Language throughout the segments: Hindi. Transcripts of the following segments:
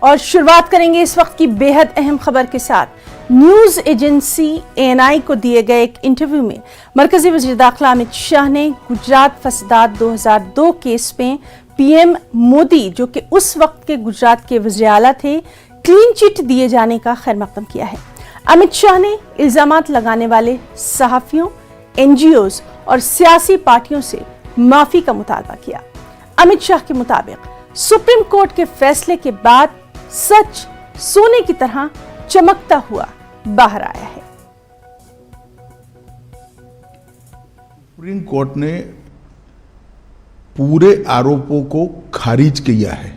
और शुरुआत करेंगे इस वक्त की बेहद अहम खबर के साथ। न्यूज एजेंसी ANI को दिए गए एक इंटरव्यू में मरकजी वज़ीर दाखिला अमित शाह ने गुजरात फसादात 2002 केस में PM मोदी, जो कि उस वक्त के गुजरात के वज़ीर आला थे, क्लीन चिट दिए जाने का खैर मकदम किया है। अमित शाह ने इल्जामात लगाने वाले सहाफियों, NGOs और सियासी पार्टियों से माफी का मुतालबा किया। अमित शाह के मुताबिक सुप्रीम कोर्ट के फैसले के बाद सच सोने की तरह चमकता हुआ बाहर आया है। सुप्रीम कोर्ट ने पूरे आरोपों को खारिज किया है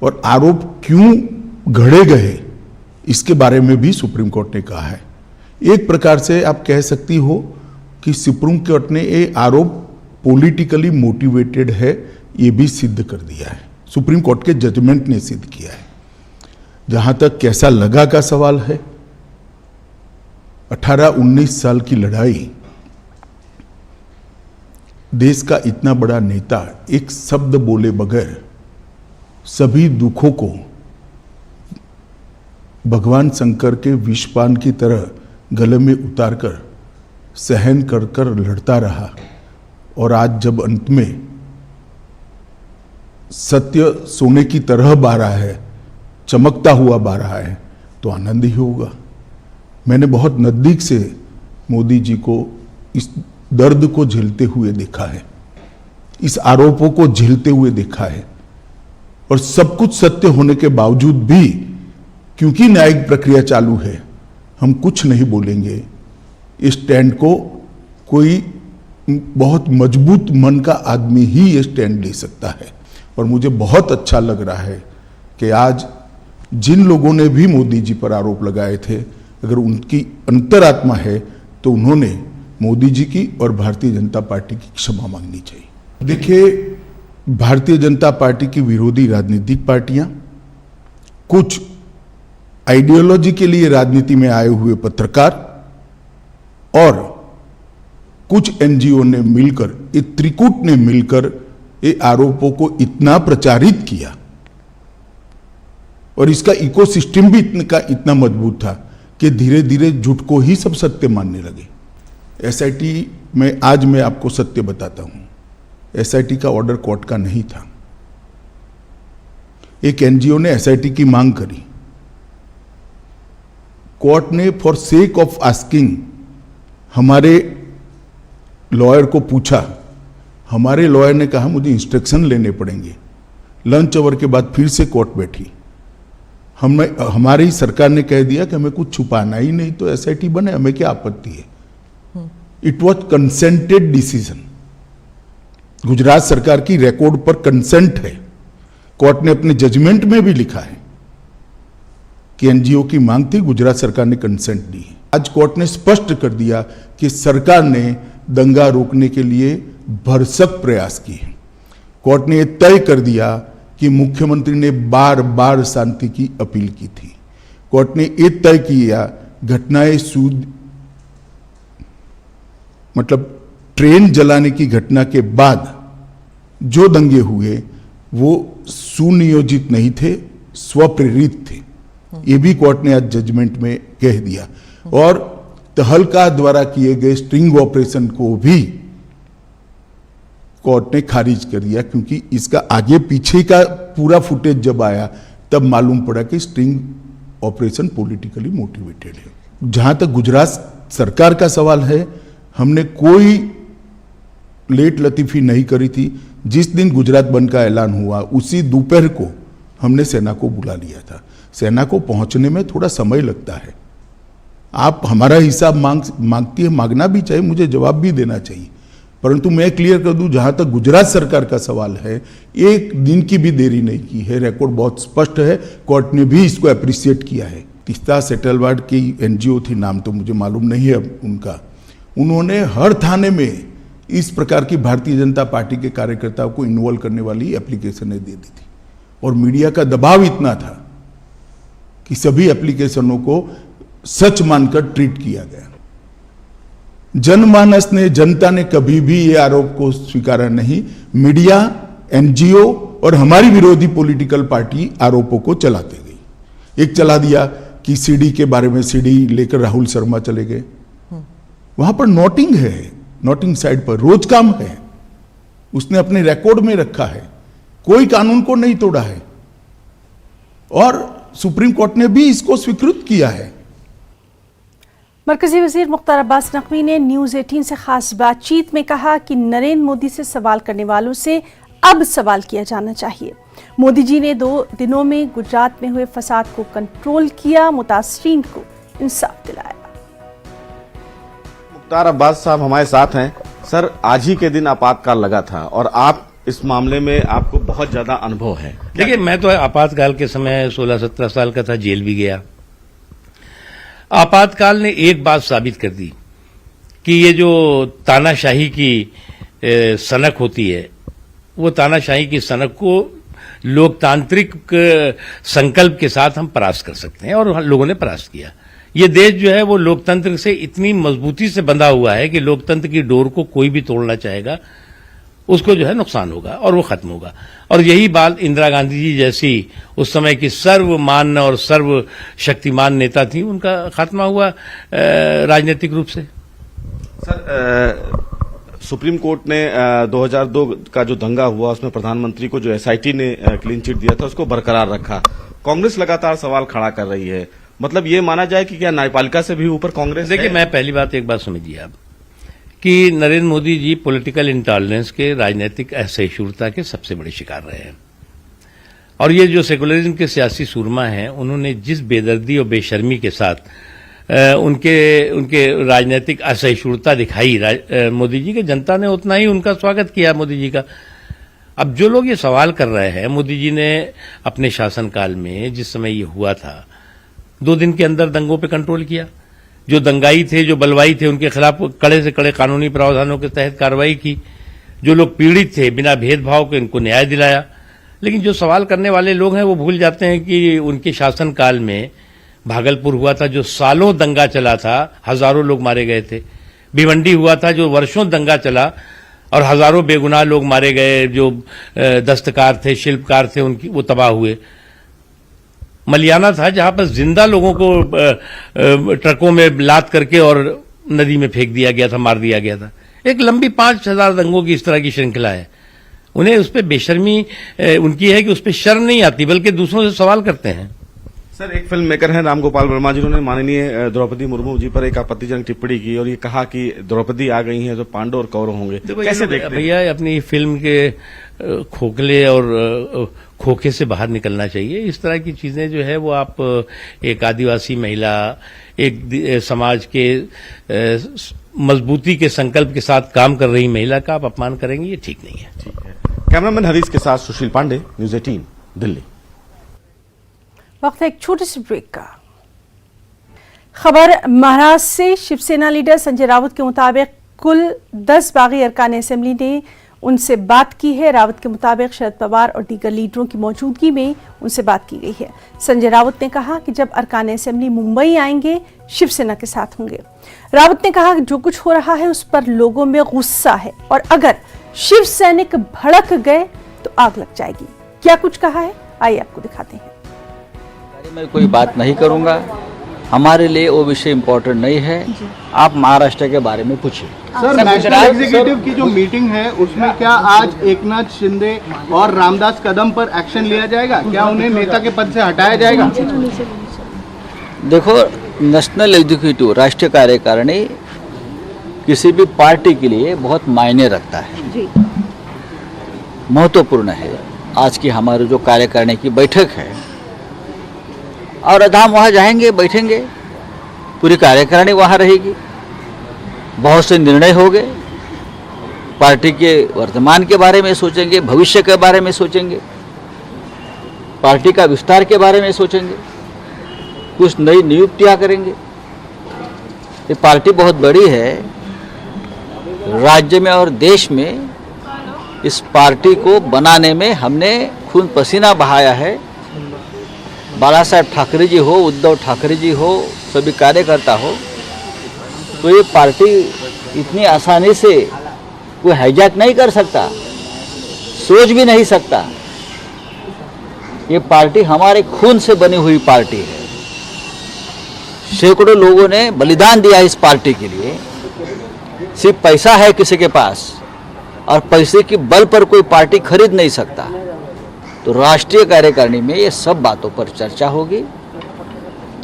और आरोप क्यों घड़े गए इसके बारे में भी सुप्रीम कोर्ट ने कहा है। एक प्रकार से आप कह सकती हो कि सुप्रीम कोर्ट ने ये आरोप पॉलिटिकली मोटिवेटेड है, ये भी सिद्ध कर दिया है। सुप्रीम कोर्ट के जजमेंट ने सिद्ध किया है। जहां तक कैसा लगा का सवाल है, 18-19 साल की लड़ाई, देश का इतना बड़ा नेता एक शब्द बोले बगैर सभी दुखों को भगवान शंकर के विषपान की तरह गले में उतारकर सहन कर कर लड़ता रहा, और आज जब अंत में सत्य सोने की तरह बह रहा है, चमकता हुआ बह रहा है, तो आनंद ही होगा। मैंने बहुत नजदीक से मोदी जी को इस दर्द को झेलते हुए देखा है, इस आरोपों को झेलते हुए देखा है, और सब कुछ सत्य होने के बावजूद भी क्योंकि न्यायिक प्रक्रिया चालू है, हम कुछ नहीं बोलेंगे। इस स्टैंड को कोई बहुत मजबूत मन का आदमी ही ये स्टैंड ले सकता है। और मुझे बहुत अच्छा लग रहा है कि आज जिन लोगों ने भी मोदी जी पर आरोप लगाए थे, अगर उनकी अंतरात्मा है तो उन्होंने मोदी जी की और भारतीय जनता पार्टी की क्षमा मांगनी चाहिए। देखिए, भारतीय जनता पार्टी की विरोधी राजनीतिक पार्टियां, कुछ आइडियोलॉजी के लिए राजनीति में आए हुए पत्रकार और कुछ NGO ने मिलकर, ये त्रिकूट ने मिलकर ये आरोपों को इतना प्रचारित किया, और इसका इकोसिस्टम भी इतना मजबूत था कि धीरे धीरे झूठ को ही सब सत्य मानने लगे। SIT में आज मैं आपको सत्य बताता हूं, SIT का ऑर्डर कोर्ट का नहीं था। एक NGO ने SIT की मांग करी, कोर्ट ने फॉर सेक ऑफ आस्किंग हमारे लॉयर को पूछा। हमारे लॉयर ने कहा मुझे इंस्ट्रक्शन लेने पड़ेंगे। लंच आवर के बाद फिर से कोर्ट बैठी। हमारी सरकार ने कह दिया कि हमें कुछ छुपाना ही नहीं, तो SIT बने, हमें क्या आपत्ति है। It was consented decision. Gujarat सरकार की रिकॉर्ड पर कंसेंट है। कोर्ट ने अपने जजमेंट में भी लिखा है कि NGO की मांग थी, गुजरात सरकार ने कंसेंट दी है। आज कोर्ट ने स्पष्ट कर दिया कि सरकार ने दंगा रोकने के लिए भरसक प्रयास किए। कोर्ट ने यह तय कर दिया कि मुख्यमंत्री ने बार बार शांति की अपील की थी। कोर्ट ने यह तय किया, घटनाएं मतलब ट्रेन जलाने की घटना के बाद जो दंगे हुए वो सुनियोजित नहीं थे, स्वप्रेरित थे। ये भी कोर्ट ने आज जजमेंट में कह दिया। और तहलका द्वारा किए गए स्ट्रिंग ऑपरेशन को भी कोर्ट ने खारिज कर दिया, क्योंकि इसका आगे पीछे का पूरा फुटेज जब आया तब मालूम पड़ा कि स्ट्रिंग ऑपरेशन पॉलिटिकली मोटिवेटेड है। जहां तक गुजरात सरकार का सवाल है, हमने कोई लेट लतीफी नहीं करी थी। जिस दिन गुजरात बंद का ऐलान हुआ उसी दोपहर को हमने सेना को बुला लिया था। सेना को पहुंचने में थोड़ा समय लगता है। आप हमारा हिसाब मांगती है, मांगना भी चाहिए, मुझे जवाब भी देना चाहिए, परंतु मैं क्लियर कर दूं, जहां तक गुजरात सरकार का सवाल है, एक दिन की भी देरी नहीं की है। रिकॉर्ड बहुत स्पष्ट है, कोर्ट ने भी इसको अप्रिशिएट किया है। तीस्ता सेटलवाड की NGO थी, नाम तो मुझे मालूम नहीं है उनका। उन्होंने हर थाने में इस प्रकार की भारतीय जनता पार्टी के कार्यकर्ताओं को इन्वॉल्व करने वाली एप्लीकेशनें दे दी थी, और मीडिया का दबाव इतना था कि सभी एप्लीकेशनों को सच मानकर ट्रीट किया गया। जनमानस ने, जनता ने कभी भी ये आरोप को स्वीकारा नहीं। मीडिया, NGO और हमारी विरोधी पॉलिटिकल पार्टी आरोपों को चलाते गई। एक चला दिया कि सीडी के बारे में, सीडी लेकर राहुल शर्मा चले गए, वहां पर नोटिंग है, नोटिंग साइड पर रोज काम है, उसने अपने रिकॉर्ड में रखा है, कोई कानून को नहीं तोड़ा है और सुप्रीम कोर्ट ने भी इसको स्वीकृत किया है। मरकजी वजीर मुख्तार अब्बास नकवी ने न्यूज़ 18 से खास बातचीत में कहा कि नरेंद्र मोदी से सवाल करने वालों से अब सवाल किया जाना चाहिए। मोदी जी ने 2 दिनों में गुजरात में हुए फसाद को कंट्रोल किया, मुतासरीन को इंसाफ दिलाया। मुख्तार अब्बास साहब हमारे साथ हैं। सर, आज ही के दिन आपातकाल लगा था और आप इस मामले में आपको बहुत ज्यादा अनुभव है। देखिए, मैं तो आपातकाल के समय 16-17 साल का था, जेल भी गया। आपातकाल ने एक बात साबित कर दी कि ये जो तानाशाही की सनक होती है, वो तानाशाही की सनक को लोकतांत्रिक संकल्प के साथ हम परास्त कर सकते हैं और लोगों ने परास्त किया। ये देश जो है वो लोकतंत्र से इतनी मजबूती से बंधा हुआ है कि लोकतंत्र की डोर को कोई भी तोड़ना चाहेगा उसको जो है नुकसान होगा और वो खत्म होगा। और यही बात इंदिरा गांधी जी जैसी उस समय की सर्वमान्य और सर्वशक्तिमान नेता थी, उनका खात्मा हुआ राजनीतिक रूप से। सर, सुप्रीम कोर्ट ने 2002 का जो दंगा हुआ उसमें प्रधानमंत्री को जो एसआईटी ने क्लीन चिट दिया था उसको बरकरार रखा। कांग्रेस लगातार सवाल खड़ा कर रही है, मतलब ये माना जाए कि क्या न्यायपालिका से भी ऊपर कांग्रेस? देखिए, मैं पहली बात एक बात समझिए आप कि नरेंद्र मोदी जी पॉलिटिकल इंटॉलरेंस के, राजनीतिक असहिष्णुता के सबसे बड़े शिकार रहे हैं। और ये जो सेकुलरिज्म के सियासी सूरमा हैं, उन्होंने जिस बेदर्दी और बेशर्मी के साथ उनके राजनीतिक असहिष्णुता दिखाई मोदी जी के, जनता ने उतना ही उनका स्वागत किया मोदी जी का। अब जो लोग ये सवाल कर रहे हैं, मोदी जी ने अपने शासनकाल में जिस समय ये हुआ था 2 दिन के अंदर दंगों पे कंट्रोल किया। जो दंगाई थे, जो बलवाई थे, उनके खिलाफ कड़े से कड़े कानूनी प्रावधानों के तहत कार्रवाई की। जो लोग पीड़ित थे, बिना भेदभाव के उनको न्याय दिलाया। लेकिन जो सवाल करने वाले लोग हैं वो भूल जाते हैं कि उनके शासनकाल में भागलपुर हुआ था, जो सालों दंगा चला था, हजारों लोग मारे गए थे। भिवंडी हुआ था, जो वर्षों दंगा चला और हजारों बेगुनाह लोग मारे गए। जो दस्तकार थे, शिल्पकार थे, उनकी वो तबाह हुए। मलियाना था, जहां पर जिंदा लोगों को ट्रकों में लाद करके और नदी में फेंक दिया गया था, मार दिया गया था। एक लंबी 5000 दंगों की इस तरह की श्रृंखला है। उन्हें उस पर बेशर्मी उनकी है कि उस पर शर्म नहीं आती, बल्कि दूसरों से सवाल करते हैं। सर, एक फिल्म मेकर हैं राम गोपाल वर्मा, जिन्होंने माननीय द्रौपदी मुर्मू जी पर एक आपत्तिजनक टिप्पणी की और ये कहा कि द्रौपदी आ गई हैं तो पांडव और कौरव होंगे। तो कैसे देखते हैं? भैया, अपनी फिल्म के खोखले और खोखे से बाहर निकलना चाहिए। इस तरह की चीजें जो है वो आप एक आदिवासी महिला, एक समाज के मजबूती के संकल्प के साथ काम कर रही महिला का आप अपमान करेंगे, ये ठीक नहीं है। ठीक है। कैमरामैन हरीश के साथ सुशील पांडे, न्यूज़ 18 दिल्ली। वक्त है एक छोटे से ब्रेक का। खबर महाराष्ट्र से। शिवसेना लीडर संजय राउत के मुताबिक कुल 10 बागी अरकान असेंबली ने उनसे बात की है। रावत के मुताबिक शरद पवार और दीगर लीडरों की मौजूदगी में उनसे बात की गई है। संजय राउत ने कहा कि जब अरकान असेंबली मुंबई आएंगे, शिवसेना के साथ होंगे। रावत ने कहा कि जो कुछ हो रहा है उस पर लोगों में गुस्सा है और अगर शिव सैनिक भड़क गए तो आग लग जाएगी। क्या कुछ कहा है, आइए आपको दिखाते हैं। मैं कोई बात नहीं करूंगा, हमारे लिए वो विषय इम्पोर्टेंट नहीं है। आप महाराष्ट्र के बारे में पूछिए। सर, नेशनल एग्जीक्यूटिव की जो मीटिंग है उसमें क्या आज एकनाथ शिंदे और रामदास कदम पर एक्शन लिया जाएगा? क्या उन्हें नेता के पद से हटाया जाएगा? देखो, नेशनल एग्जीक्यूटिव, राष्ट्रीय कार्यकारिणी किसी भी पार्टी के लिए बहुत मायने रखता है, महत्वपूर्ण है। आज की हमारी जो कार्यकारिणी की बैठक है और हम वहाँ जाएंगे, बैठेंगे, पूरी कार्यकारिणी वहाँ रहेगी, बहुत से निर्णय होंगे, पार्टी के वर्तमान के बारे में सोचेंगे, भविष्य के बारे में सोचेंगे, पार्टी का विस्तार के बारे में सोचेंगे, कुछ नई नियुक्तियाँ करेंगे। ये पार्टी बहुत बड़ी है, राज्य में और देश में इस पार्टी को बनाने में हमने खून पसीना बहाया है। बाला साहेब ठाकरे जी हो, उद्धव ठाकरे जी हो, सभी कार्यकर्ता हो, तो ये पार्टी इतनी आसानी से कोई हाईजैक नहीं कर सकता, सोच भी नहीं सकता। ये पार्टी हमारे खून से बनी हुई पार्टी है। सैकड़ों लोगों ने बलिदान दिया इस पार्टी के लिए। सिर्फ पैसा है किसी के पास और पैसे की बल पर कोई पार्टी खरीद नहीं सकता। तो राष्ट्रीय कार्यकारिणी में ये सब बातों पर चर्चा होगी,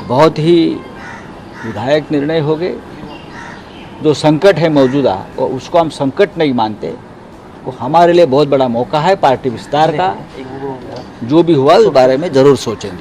बहुत ही विधायक निर्णय होंगे। जो संकट है मौजूदा वो उसको हम संकट नहीं मानते, वो हमारे लिए बहुत बड़ा मौका है पार्टी विस्तार का। जो भी हुआ उस बारे में जरूर सोचेंगे।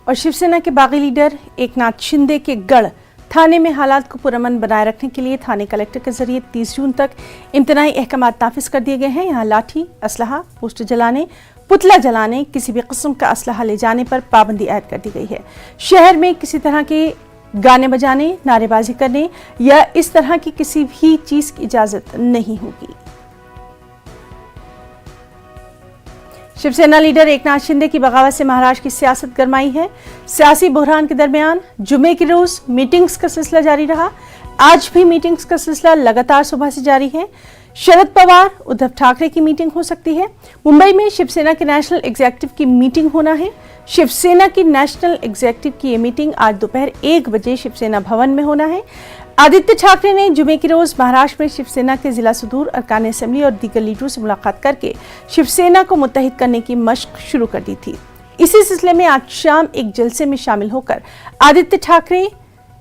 और शिवसेना के बागी लीडर एकनाथ शिंदे के गढ़ थाने में हालात को पुरअमन बनाए रखने के लिए थाने कलेक्टर के जरिए 30 जून तक इम्तनाई अहकामात नाफिज कर दिए गए हैं। यहाँ लाठी, असलहा, पोस्टर जलाने, पुतला जलाने, किसी भी किस्म का असलहा ले जाने पर पाबंदी आयद कर दी गई है। शहर में किसी तरह के गाने बजाने, नारेबाजी करने या इस तरह की किसी भी चीज की इजाजत नहीं होगी। शिवसेना लीडर एकनाथ शिंदे की बगावत से महाराष्ट्र की सियासत गरमाई है। सियासी बहरान के दरमियान जुमे के रोज मीटिंग्स का सिलसिला जारी रहा। आज भी मीटिंग्स का सिलसिला लगातार सुबह से जारी है। शरद पवार, उद्धव ठाकरे की मीटिंग हो सकती है। मुंबई में शिवसेना के नेशनल एग्जीक्यूटिव की मीटिंग होना है। शिवसेना की नेशनल एग्जीक्यूटिव की ये मीटिंग आज दोपहर 1 बजे शिवसेना भवन में होना है। आदित्य ठाकरे ने जुमे के रोज महाराष्ट्र में शिवसेना के जिला सुदूर, अरकान असेंबली और दीगर लीडरों से मुलाकात करके शिवसेना को मुत्तहिद करने की मशक शुरू कर दी थी। इसी सिलसिले में आज शाम एक जलसे में शामिल होकर आदित्य ठाकरे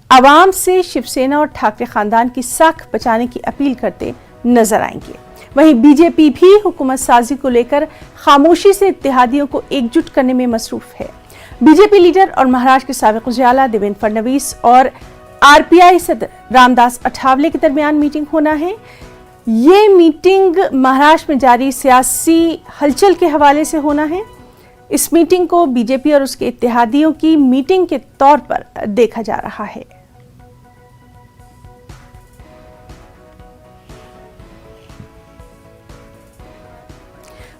आवाम से शिवसेना और ठाकरे खानदान की साख बचाने की अपील करते नजर आएंगे। वहीं बीजेपी भी हुकूमत साजी को लेकर खामोशी से इत्तेहादियों को एकजुट करने में मसरूफ है। बीजेपी लीडर और महाराष्ट्र के साबिक उजाला देवेंद्र फडणवीस और आरपीआई सदर रामदास अठावले के दरमियान मीटिंग होना है। ये मीटिंग महाराष्ट्र में जारी सियासी हलचल के हवाले से होना है। इस मीटिंग को बीजेपी और उसके इत्तेहादियों की मीटिंग के तौर पर देखा जा रहा है।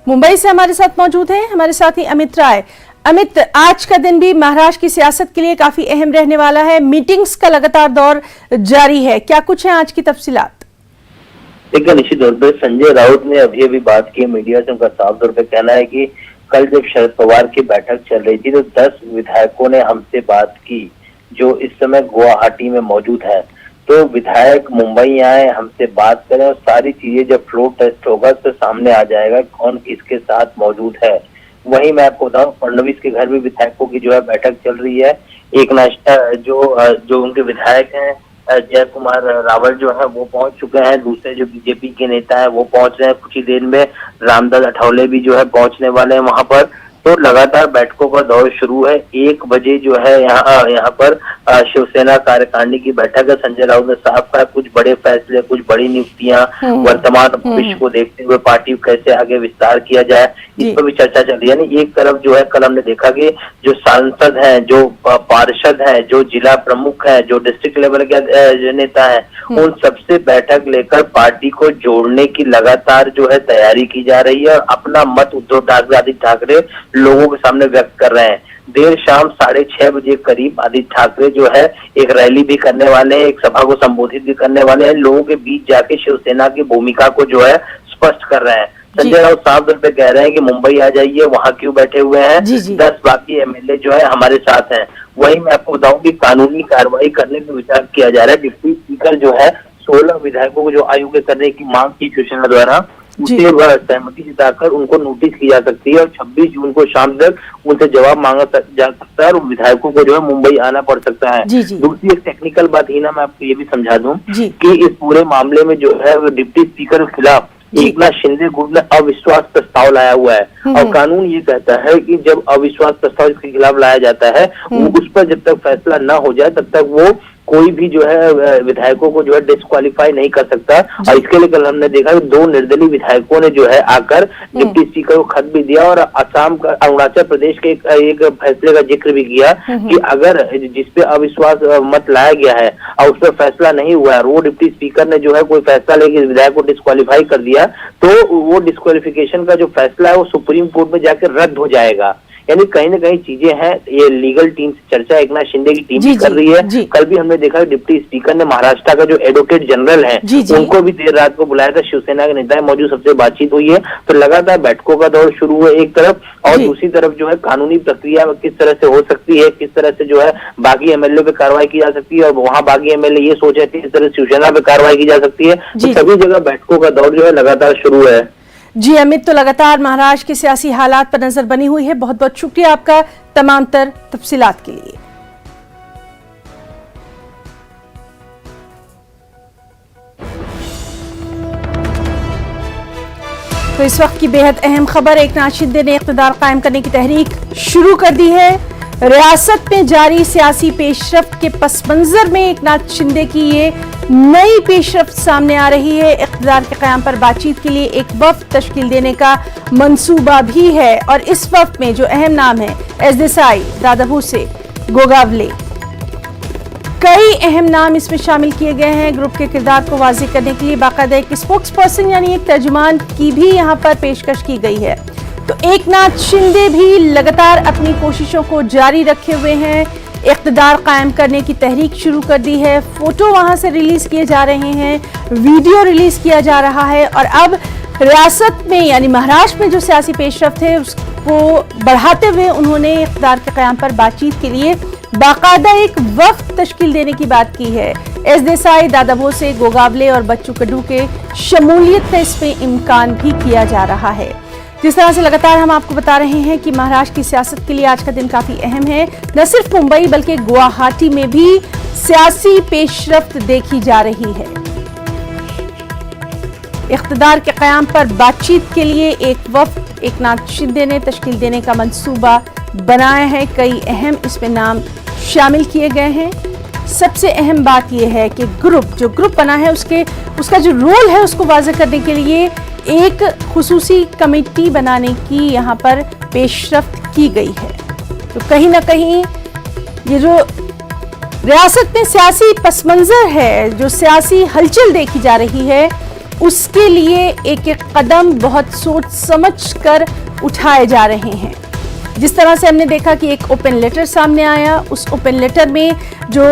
मुंबई से हमारे साथ मौजूद हैं हमारे साथी अमित राय। अमित, आज का दिन भी महाराष्ट्र की सियासत के लिए काफी अहम रहने वाला है। मीटिंग्स का लगातार दौर जारी है, क्या कुछ है आज की तफसीलात? देखिए, निश्चित तौर पर संजय राउत ने अभी बात की मीडिया से। उनका साफ तौर पर कहना है कि कल जब शरद पवार की बैठक चल रही थी तो 10 विधायकों ने हमसे बात की जो इस समय गुवाहाटी में मौजूद है। तो विधायक मुंबई आए, हमसे बात करें और सारी चीजें जब फ्लो टेस्ट होगा तो सामने आ जाएगा कौन किसके साथ मौजूद है। वहीं मैं आपको बताऊं, फडणवीस के घर भी विधायकों की जो है बैठक चल रही है। एक जो उनके विधायक हैं जय कुमार रावल जो है वो पहुंच चुके हैं। दूसरे जो बीजेपी के नेता है वो पहुंच रहे हैं। कुछ ही देर में रामदास अठावले भी जो है पहुंचने वाले हैं वहां पर। तो लगातार बैठकों का दौर शुरू है। 1 बजे जो है यहाँ पर शिवसेना कार्यकारिणी की बैठक है। संजय राउत ने साफ कहा कुछ बड़े फैसले, कुछ बड़ी नियुक्तियां, वर्तमान भविष्य को देखते हुए पार्टी को कैसे आगे विस्तार किया जाए, इस पर भी चर्चा चल रही है। यानी एक तरफ जो है कल हमने देखा कि जो सांसद हैं, जो पार्षद हैं, जो जिला प्रमुख हैं, जो डिस्ट्रिक्ट लेवल के नेता हैं, उन सबसे बैठक लेकर पार्टी को जोड़ने की लगातार जो है तैयारी की जा रही है और अपना मत उद्धव ठाकरे, आदित्य ठाकरे लोगों के सामने व्यक्त कर रहे हैं। देर शाम 6:30 बजे करीब आदित्य ठाकरे जो है एक रैली भी करने वाले हैं, एक सभा को संबोधित भी करने वाले हैं। लोगों के बीच जाके शिवसेना की भूमिका को जो है स्पष्ट कर रहे हैं। संजय राउत साफ तौर पे कह रहे हैं कि मुंबई आ जाइए, वहां क्यों बैठे हुए हैं, 10 बाकी एमएलए जो है हमारे साथ हैं। वहीं मैं आपको बताऊं कि कानूनी कार्रवाई करने पर विचार किया जा रहा है। डिप्टी स्पीकर जो है 16 विधायकों को जो आयोग करने की मांग की शिवसेना द्वारा, उसे सहमति जताकर उनको नोटिस की जा सकती है और 26 जून को शाम तक उनसे जवाब मांगा जा सकता है और विधायकों को जो है मुंबई आना पड़ सकता है। दूसरी एक टेक्निकल बात ही ना मैं आपको ये भी समझा दूं कि इस पूरे मामले में जो है डिप्टी स्पीकर के खिलाफ एकनाथ शिंदे ग्रुप ने अविश्वास प्रस्ताव लाया हुआ है और कानून ये कहता है कि जब अविश्वास प्रस्ताव इसके खिलाफ लाया जाता है उस पर जब तक फैसला न हो जाए तब तक वो कोई भी जो है विधायकों को जो है डिस्क्वालीफाई नहीं कर सकता। और इसके लिए कल हमने देखा कि 2 निर्दलीय विधायकों ने जो है आकर डिप्टी स्पीकर को खत भी दिया और असम का, अरुणाचल प्रदेश के एक फैसले का जिक्र भी किया कि अगर जिसपे अविश्वास मत लाया गया है और उस पर फैसला नहीं हुआ है, वो डिप्टी स्पीकर ने जो है कोई फैसला लेके विधायक को डिस्क्वालीफाई कर दिया तो वो डिस्क्वालिफिकेशन का जो फैसला है वो सुप्रीम कोर्ट में जाकर रद्द हो जाएगा। यानी कहीं ना कहीं चीजें हैं। ये लीगल टीम से चर्चा एकनाथ शिंदे की टीम जी, कर रही है। जी। कल भी हमने देखा डिप्टी स्पीकर ने महाराष्ट्र का जो एडवोकेट जनरल है जी, जी। उनको भी देर रात को बुलाया था, शिवसेना के नेता मौजूद, सबसे बातचीत हुई है। तो लगातार बैठकों का दौर शुरू हुआ एक तरफ, और जी। दूसरी तरफ जो है कानूनी प्रक्रिया किस तरह से हो सकती है, किस तरह से जो है बागी एमएलए पे कार्रवाई की जा सकती है, और वहां बागी एमएलए ये सोच रहे थे किस तरह से शिवसेना पे कार्रवाई की जा सकती है। तो जी। सभी जगह बैठकों का दौर जो है लगातार शुरू है। जी अमित, तो लगातार महाराष्ट्र के सियासी हालात पर नजर बनी हुई है। बहुत बहुत शुक्रिया आपका तमाम तर तफसीलात के लिए। तो इस वक्त की बेहद अहम खबर, एकनाथ शिंदे ने इख्तिदार कायम करने की तहरीक शुरू कर दी है। रियासत में जारी सियासी पेशरफ्त के पस मंजर में एकनाथ शिंदे की ये नई पेशरफ्त सामने आ रही है। इख्तिदार के क़याम पर बातचीत के लिए एक वफ्द तश्कील देने का मंसूबा भी है, और इस वफ्द में जो अहम नाम है एस देसाई, दादा भूसे, गोगावले, कई अहम नाम इसमें शामिल किए गए हैं। ग्रुप के किरदार को वाज़ेह करने के लिए बाकायदा एक स्पोक्स पर्सन यानी एक तर्जुमान की भी यहाँ पर पेशकश की गई है। तो एकनाथ शिंदे भी लगातार अपनी कोशिशों को जारी रखे हुए हैं, इख्तिदार कायम करने की तहरीक शुरू कर दी है। फोटो वहां से रिलीज किए जा रहे हैं, वीडियो रिलीज किया जा रहा है, और अब रियासत में यानी महाराष्ट्र में जो सियासी पेशरफ्त है उसको बढ़ाते हुए उन्होंने इख्तिदार के क़याम पर बातचीत के लिए बाकायदा एक वफ्द तश्कील देने की बात की है। एस देसाई, दादा भोसे, गोगावले और बच्चू कडू के शमूलियत का इसमें इम्कान भी किया जा रहा है। जिस तरह से लगातार हम आपको बता रहे हैं कि महाराष्ट्र की सियासत के लिए आज का दिन काफी अहम है। न सिर्फ मुंबई बल्कि गुवाहाटी में भी सियासी पेशरफ्त देखी जा रही है। इख्तिदार के क़याम पर बातचीत के लिए एक वफ्द एकनाथ शिंदे ने तश्कील देने का मंसूबा बनाया है। कई अहम इसमें नाम शामिल किए गए हैं। सबसे अहम बात यह है कि जो ग्रुप बना है उसका जो रोल है उसको वाज़ेह करने के लिए एक खुसूसी कमेटी बनाने की यहाँ पर पेशरफ्त की गई है। तो कहीं ना कहीं ये जो रियासत में सियासी पसमंजर है, जो सियासी हलचल देखी जा रही है, उसके लिए एक एक कदम बहुत सोच समझ कर उठाए जा रहे हैं। जिस तरह से हमने देखा कि एक ओपन लेटर सामने आया, उस ओपन लेटर में जो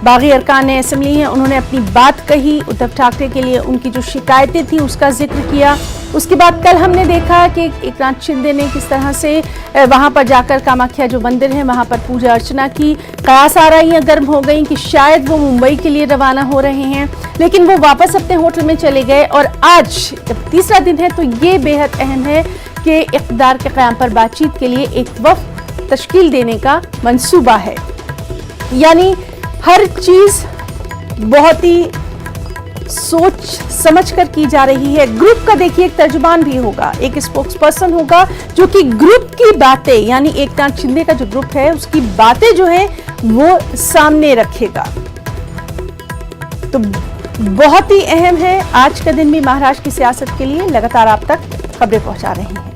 बागी अरकान असेंबली हैं उन्होंने अपनी बात कही, उद्धव ठाकरे के लिए उनकी जो शिकायतें थी उसका जिक्र किया। उसके बाद कल हमने देखा कि एकनाथ शिंदे ने किस तरह से वहां पर जाकर कामाख्या जो मंदिर है वहां पर पूजा अर्चना की। कयास आराइयां गर्म हो गई कि शायद वो मुंबई के लिए रवाना हो रहे हैं, लेकिन वो वापस अपने होटल में चले गए। और आज जब तीसरा दिन है तो ये बेहद अहम है कि इक़्तिदार के क़याम पर बातचीत के लिए एक वफ़्द तश्कील देने का मंसूबा है। यानी हर चीज़ बहुत ही सोच समझ कर की जा रही है। ग्रुप का देखिए एक तर्जुमान भी होगा, एक स्पोक्स पर्सन होगा जो कि ग्रुप की बातें यानी एकनाथ शिंदे का जो ग्रुप है उसकी बातें जो है वो सामने रखेगा। तो बहुत ही अहम है आज का दिन भी महाराष्ट्र की सियासत के लिए। लगातार आप तक खबरें पहुंचा रहे हैं।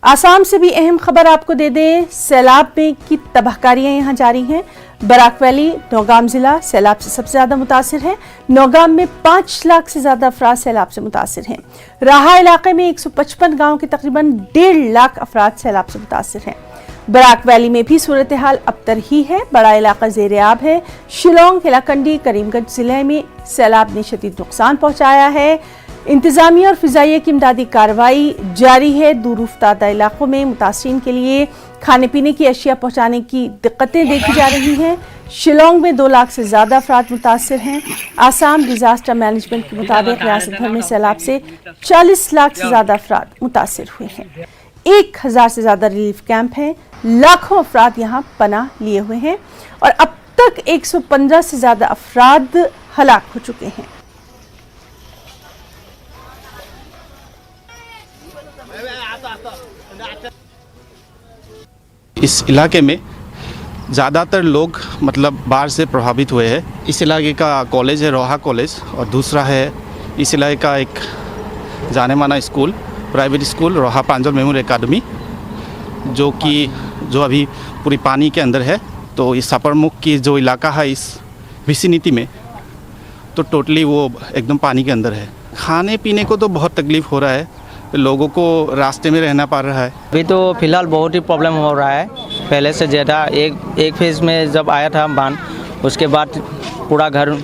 आसाम से भी अहम खबर आपको दे दें, सैलाब में की तबाहकारियां यहां जारी हैं। बराक वैली, नौगाम जिला सैलाब से सबसे ज्यादा मुतासिर है। नौगाम में 5 लाख से ज्यादा अफराद सैलाब से मुतासिर हैं। राहा इलाके में 155 गांव के तकरीबन 1.5 लाख अफराद सैलाब से मुतासिर हैं। बराक वैली में भी सूरत हाल अबतर ही है, बड़ा इलाका ज़ेर-ए-आब है। शिलोंग, हिलाकंडी, करीमगंज जिले में सैलाब ने शदीद नुकसान पहुंचाया है। इंतजामिया और फिजाइया की इमदादी कार्रवाई जारी है। दूर उफ्तादा इलाकों में मुतासरीन के लिए खाने पीने की अशिया पहुंचाने की दिक्कतें देखी जा रही हैं। शिलोंग में 2 लाख से ज़्यादा अफराद मुतासर हैं। आसाम डिजास्टर मैनेजमेंट के मुताबिक रियासत भर में सैलाब से 40 लाख से ज़्यादा अफराद मुतासर हुए हैं। 1000 से ज़्यादा रिलीफ कैंप हैं। लाखों अफराद यहाँ पनाह लिए हुए हैं और अब तक 115 से ज़्यादा अफराद हलाक हो चुके हैं। इस इलाके में ज़्यादातर लोग मतलब बाढ़ से प्रभावित हुए हैं। इस इलाके का कॉलेज है रोहा कॉलेज, और दूसरा है इस इलाके का एक जाने माना स्कूल, प्राइवेट स्कूल रोहा प्रांजल मेमोरियल एकेडमी, जो अभी पूरी पानी के अंदर है। तो इस सपरमुख की जो इलाका है इस विसिनिटी में, तो टोटली वो एकदम पानी के अंदर है। खाने पीने को तो बहुत तकलीफ़ हो रहा है, लोगों को रास्ते में रहना पड़ रहा है। अभी तो फिलहाल बहुत ही प्रॉब्लम हो रहा है। पहले से ज़्यादा एक फेज़ में जब आया था बांध, उसके बाद पूरा घर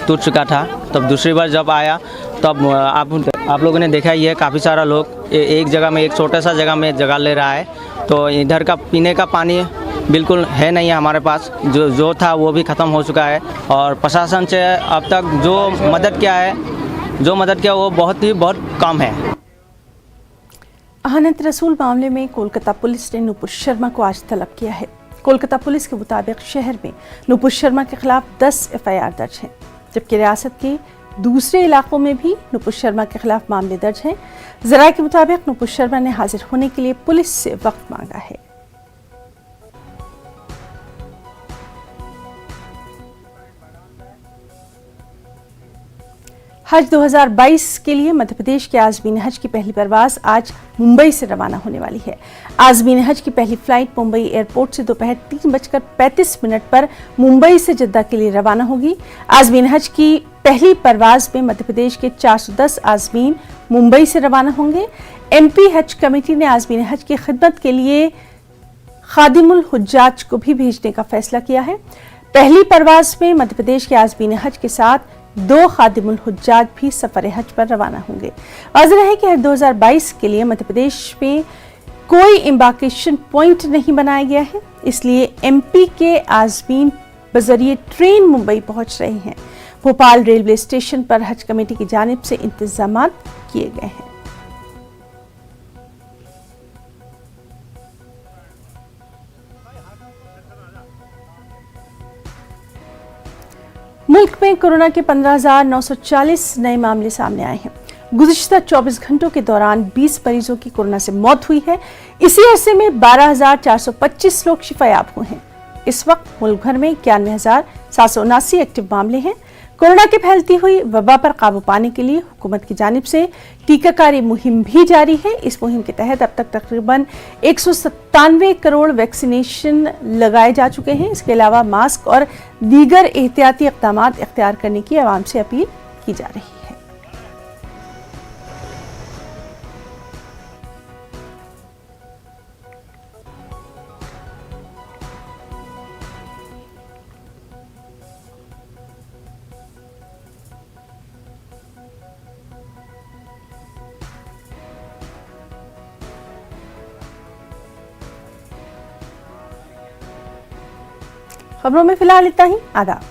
टूट चुका था। तब दूसरी बार जब आया तब आप लोगों ने देखा ही है, काफ़ी सारा लोग एक जगह में, एक छोटा सा जगह में जगह ले रहा है। तो इधर का पीने का पानी बिल्कुल है नहीं है हमारे पास, जो था वो भी ख़त्म हो चुका है। और प्रशासन से अब तक जो मदद किया वो बहुत कम है। अहानत रसूल मामले में कोलकाता पुलिस ने नुपुर शर्मा को आज तलब किया है। कोलकाता पुलिस के मुताबिक शहर में नुपुर शर्मा के खिलाफ 10 FIR दर्ज हैं, जबकि रियासत के दूसरे इलाकों में भी नुपुर शर्मा के खिलाफ मामले दर्ज हैं। जराये के मुताबिक नुपुर शर्मा ने हाजिर होने के लिए पुलिस से वक्त मांगा है। हज 2022 के लिए मध्य प्रदेश के आज़मीन हज की पहली परवाज आज मुंबई से रवाना होने वाली है। आज़मीन हज की पहली फ्लाइट मुंबई एयरपोर्ट से दोपहर 3:35 पर मुंबई से जद्दा के लिए रवाना होगी। आज़मीन हज की पहली परवाज में मध्य प्रदेश के 410 आज़मीन मुंबई से रवाना होंगे। MP हज कमेटी ने आज़मीन हज की खिदमत के लिए खादिमुल हुज्जाज को भी भेजने का फैसला किया है। पहली परवाज में मध्य प्रदेश के आज़मीन हज के साथ 2 खादिमुल हुज्जाज भी सफर हज पर रवाना होंगे। वाज़ेह है कि हज 2022 के लिए मध्य प्रदेश में कोई एम्बार्केशन पॉइंट नहीं बनाया गया है, इसलिए MP के आज़मीन बजरिए ट्रेन मुंबई पहुंच रहे हैं। भोपाल रेलवे स्टेशन पर हज कमेटी की जानिब से इंतजाम किए गए हैं। मुल्क में कोरोना के 15,940 नए मामले सामने आए हैं। गुज़िश्ता 24 घंटों के दौरान 20 मरीजों की कोरोना से मौत हुई है। इसी अरसे में 12,425 लोग शिफायाब हुए हैं। इस वक्त मुल्क भर में 91,779 एक्टिव मामले हैं। कोरोना की फैलती हुई वबा पर काबू पाने के लिए हुकूमत की जानिब से टीकाकारी मुहिम भी जारी है। इस मुहिम के तहत अब तक तकरीबन 197 करोड़ वैक्सीनेशन लगाए जा चुके हैं। इसके अलावा मास्क और दीगर एहतियाती इक़दाम इख्तियार करने की आवाम से अपील की जा रही है। खबरों में फिलहाल इतना ही। आदाब।